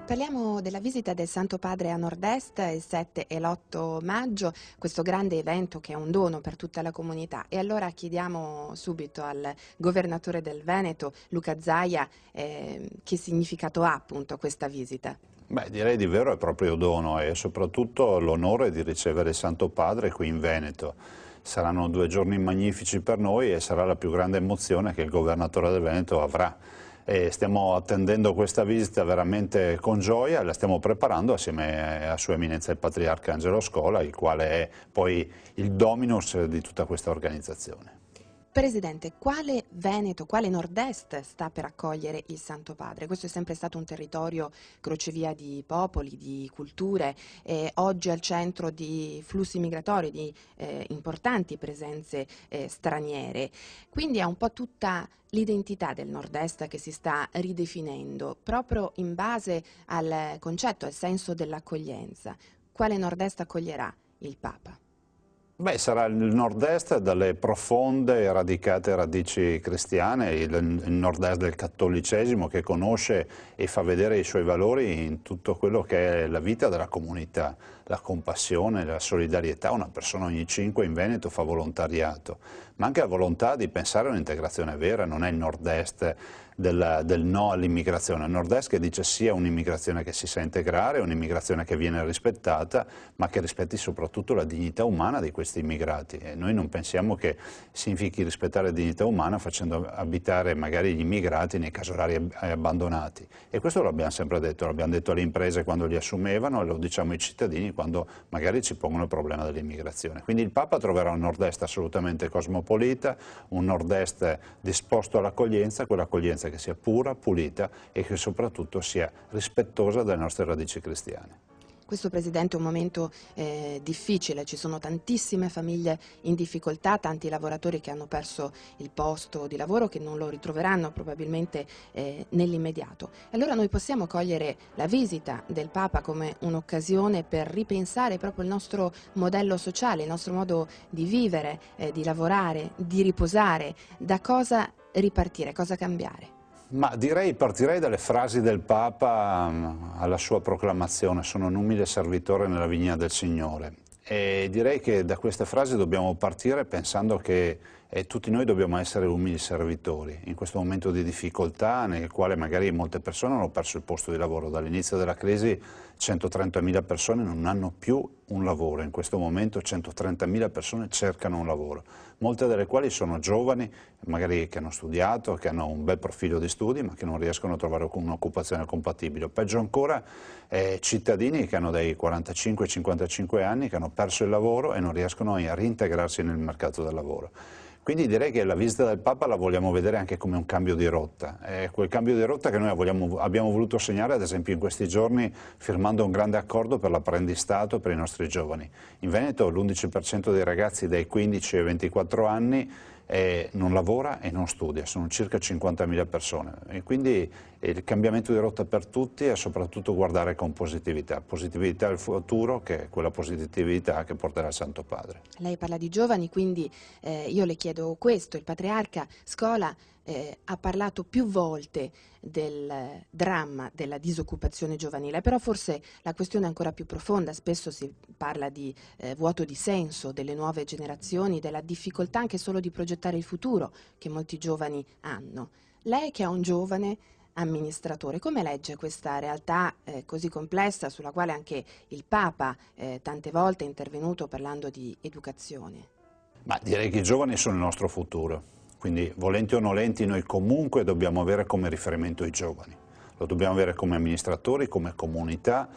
Parliamo della visita del Santo Padre a Nord-Est il 7 e l'8 maggio, questo grande evento che è un dono per tutta la comunità. E allora chiediamo subito al governatore del Veneto, Luca Zaia, che significato ha appunto questa visita. Beh, direi di vero è proprio dono e soprattutto l'onore di ricevere il Santo Padre qui in Veneto. Saranno 2 giorni magnifici per noi e sarà la più grande emozione che il governatore del Veneto avrà. E stiamo attendendo questa visita veramente con gioia e la stiamo preparando assieme a Sua Eminenza il Patriarca Angelo Scola, il quale è poi il dominus di tutta questa organizzazione. Presidente, quale Veneto, quale Nord-Est sta per accogliere il Santo Padre? Questo è sempre stato un territorio crocevia di popoli, di culture, oggi al centro di flussi migratori, di importanti presenze straniere. Quindi è un po' tutta l'identità del Nord-Est che si sta ridefinendo, proprio in base al concetto, al senso dell'accoglienza. Quale Nord-Est accoglierà il Papa? Beh, sarà il nord-est dalle profonde e radicate radici cristiane, il nord-est del cattolicesimo che conosce e fa vedere i suoi valori in tutto quello che è la vita della comunità, la compassione, la solidarietà. Una persona ogni 5 in Veneto fa volontariato, ma anche la volontà di pensare a un'integrazione vera. Non è il nord-est del no all'immigrazione, il nord-est che dice sì a un'immigrazione che si sa integrare, un'immigrazione che viene rispettata, ma che rispetti soprattutto la dignità umana di questi immigrati. E noi non pensiamo che significhi rispettare la dignità umana facendo abitare magari gli immigrati nei casolari abbandonati. E questo l'abbiamo sempre detto, l'abbiamo detto alle imprese quando li assumevano e lo diciamo ai cittadini quando magari ci pongono il problema dell'immigrazione. Quindi il Papa troverà un nord-est assolutamente cosmopolita, un nord-est disposto all'accoglienza, quell'accoglienza che sia pura, pulita e che soprattutto sia rispettosa delle nostre radici cristiane. Questo, Presidente, è un momento difficile, ci sono tantissime famiglie in difficoltà, tanti lavoratori che hanno perso il posto di lavoro, che non lo ritroveranno probabilmente nell'immediato. Allora noi possiamo cogliere la visita del Papa come un'occasione per ripensare proprio il nostro modello sociale, il nostro modo di vivere, di lavorare, di riposare. Da cosa ripartire, cosa cambiare? Ma partirei dalle frasi del Papa alla sua proclamazione: sono un umile servitore nella vigna del Signore. E direi che da queste frasi dobbiamo partire pensando che tutti noi dobbiamo essere umili servitori in questo momento di difficoltà nel quale magari molte persone hanno perso il posto di lavoro. Dall'inizio della crisi 130.000 persone non hanno più un lavoro, in questo momento 130.000 persone cercano un lavoro, molte delle quali sono giovani, magari che hanno studiato, che hanno un bel profilo di studi ma che non riescono a trovare un'occupazione compatibile. Peggio ancora cittadini che hanno dai 45-55 anni, che hanno perso il lavoro e non riescono a reintegrarsi nel mercato del lavoro. Quindi direi che la visita del Papa la vogliamo vedere anche come un cambio di rotta, quel cambio di rotta che noi abbiamo voluto segnare ad esempio in questi giorni firmando un grande accordo per l'apprendistato per i nostri giovani. In Veneto l'11% dei ragazzi dai 15 ai 24 anni non lavora e non studia, sono circa 50.000 persone e quindi il cambiamento di rotta per tutti è soprattutto guardare con positività al futuro, che è quella positività che porterà il Santo Padre. Lei parla di giovani, quindi io le chiedo questo: il Patriarca Scola ha parlato più volte del dramma della disoccupazione giovanile, però forse la questione è ancora più profonda. Spesso si parla di vuoto di senso delle nuove generazioni, della difficoltà anche solo di progettare il futuro che molti giovani hanno. Lei, che è un giovane amministratore, come legge questa realtà così complessa, sulla quale anche il Papa tante volte è intervenuto parlando di educazione? Ma direi che i giovani sono il nostro futuro, quindi volenti o nolenti noi comunque dobbiamo avere come riferimento i giovani. Lo dobbiamo avere come amministratori, come comunità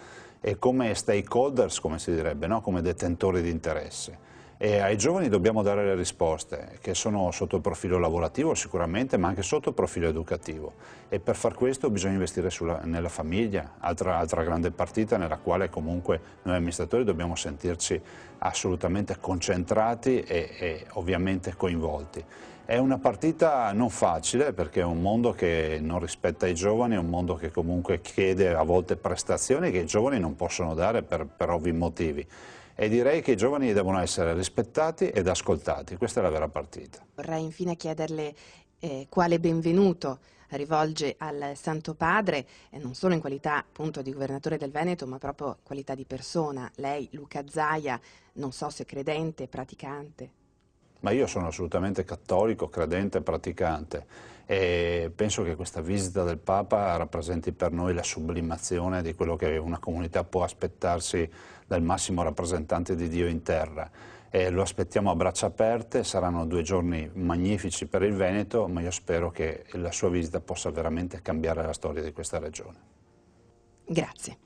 e come stakeholders, come si direbbe, no? Come detentori di interesse. E ai giovani dobbiamo dare le risposte, che sono sotto il profilo lavorativo sicuramente, ma anche sotto il profilo educativo. E per far questo bisogna investire nella famiglia, altra grande partita nella quale comunque noi amministratori dobbiamo sentirci assolutamente concentrati e ovviamente coinvolti. È una partita non facile perché è un mondo che non rispetta i giovani, è un mondo che comunque chiede a volte prestazioni che i giovani non possono dare per ovvi motivi. E direi che i giovani devono essere rispettati ed ascoltati, questa è la vera partita. Vorrei infine chiederle quale benvenuto rivolge al Santo Padre, non solo in qualità appunto di governatore del Veneto, ma proprio in qualità di persona. Lei, Luca Zaia, non so se credente, praticante. Ma io sono assolutamente cattolico, credente, praticante e penso che questa visita del Papa rappresenti per noi la sublimazione di quello che una comunità può aspettarsi dal massimo rappresentante di Dio in terra. E lo aspettiamo a braccia aperte, saranno 2 giorni magnifici per il Veneto, ma io spero che la sua visita possa veramente cambiare la storia di questa regione. Grazie.